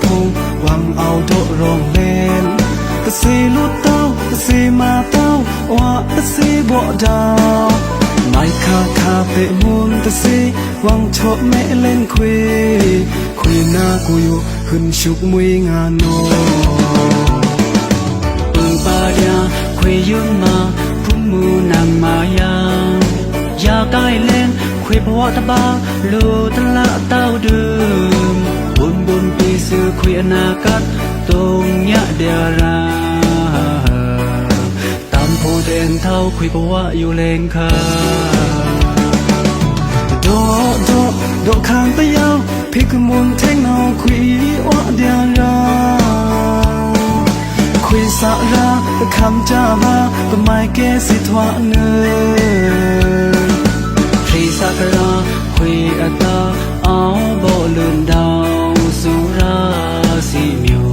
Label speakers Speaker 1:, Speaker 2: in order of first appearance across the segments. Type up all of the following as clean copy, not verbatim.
Speaker 1: พงหวังเอาโดรองเล่นตะซีลุดเต้าตะซีมาเต้าว่าตะซีบ่ดาวไม่คาเปะมุนตะซีหวังชอบแม่เล่นคุยหน้ากูอยู่ขึ้นชุกมุยงานโนปาดาคุยยุ่งมาพุ่มมูนางมายายาใกล้เล่นคุยพวตะบาลูตะละเต้าดื่มบุญปีซื้อคุยอนาคตตรงยะเดียราตามโพเดนเท่าคุยพวอยู่เลงคาโดข้างไปยาวพิกมุนเทงนอคุยวะเดียราคุยสาระคำจ้ามาก็ไม่เกสิทวะเนพรีสักราคุยอัตตาเอาบ่ลืมดาวสุราสีมิว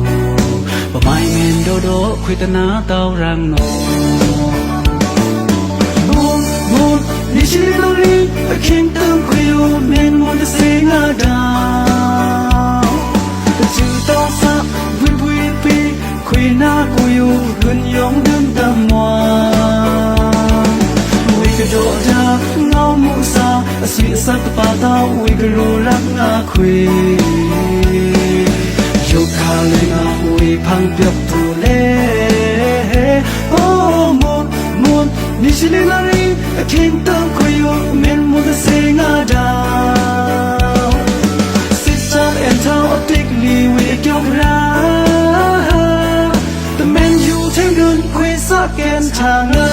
Speaker 1: บ่ไม่เมนโดคุยตนาเต้ารังโนมูนนี่ชิลิโนรีเคียงเติมคุยอยู่เมนมันจะเสียงาดาวจึงต้องสักวิปีคุยหน้ากูอยู่หุ่นยงดึงตะมววิกโดดาเงามุสาสีสักปาตาวิกรูรักงาคุยยุคาเลงาวิพังเปียบทุเลโอ้มูนนี่ชิลิลารีเคียงเติมคุยอยู่เมนมุตเซงาดาวสิสักเอ็นเท่าติกลีวิกยกราแต่เมนอยู่เท่งเดินคุยสักแกนทางเงา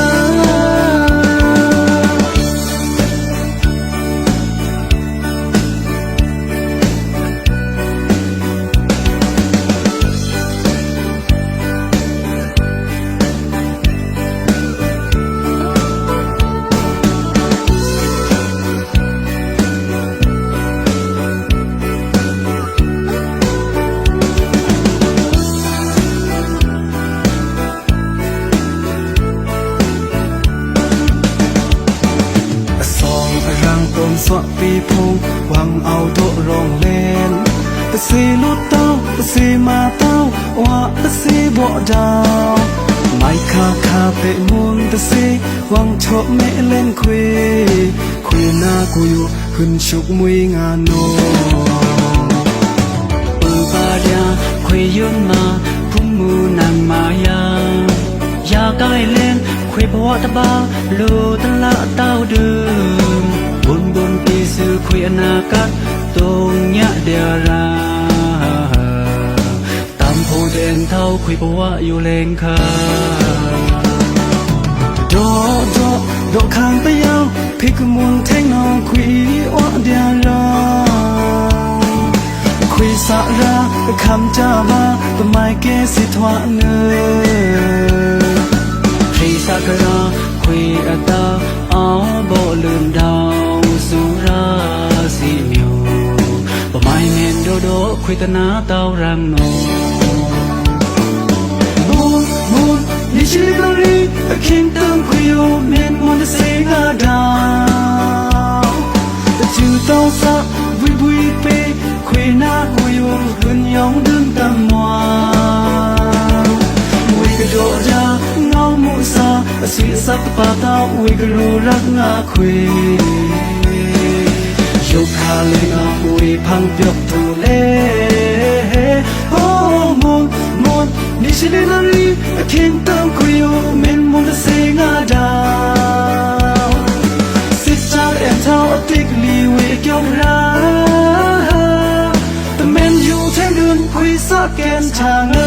Speaker 1: สวะปีพงหวังเอาโดรองเล่นตะซีลุดเต้าตะซีมาเต้าว่าตะซีบ่ดาวไม่คาเปะมุนตะซีหวังชอบแม่เล่นคุยหน้ากูอยู่ขึ้นชุกมุยงานโนปาดาคุยยุ่งมาพุ่มมูนางมายายาใกล้เล่นคุยพวตะบาลูตะละเต้าดื่มบุญปีซื้อคุยอนาคตตรงยะเดียราตามโพเดนเท่าคุยพวอยู่เลงคาโดข้างไปยาวพิกมุนเทงนอคุยวะเดียราคุยสาระคำจ้ามาก็ไม่เกสิทวะเนพรีสักราคุยอัตตาเอาบ่ลืมดาวสุราสีมิวบ่ไม่เมนโดคุยตนาเต้ารังโนมูนนี่ชิลิโนรีเคียงเติมคุยอยู่เมนมันจะเสียงาดาวแต่จึงต้องสักวิปีคุยหน้ากูอยู่หุ่นยงดึงตะมววิกโดดาเงามุสาสีสักปาตาวิกรูรักงาคุยยุคาเลงาวิพังเปียบทุเลโอ้มูนนี่ชิลิลารีเคียงเติมคุยอยู่เมนมุตเซงาดาวสิสักเอ็นเท่าติกลีวิกยกราแต่เมนอยู่เท่งเดินคุยสักแกนทาง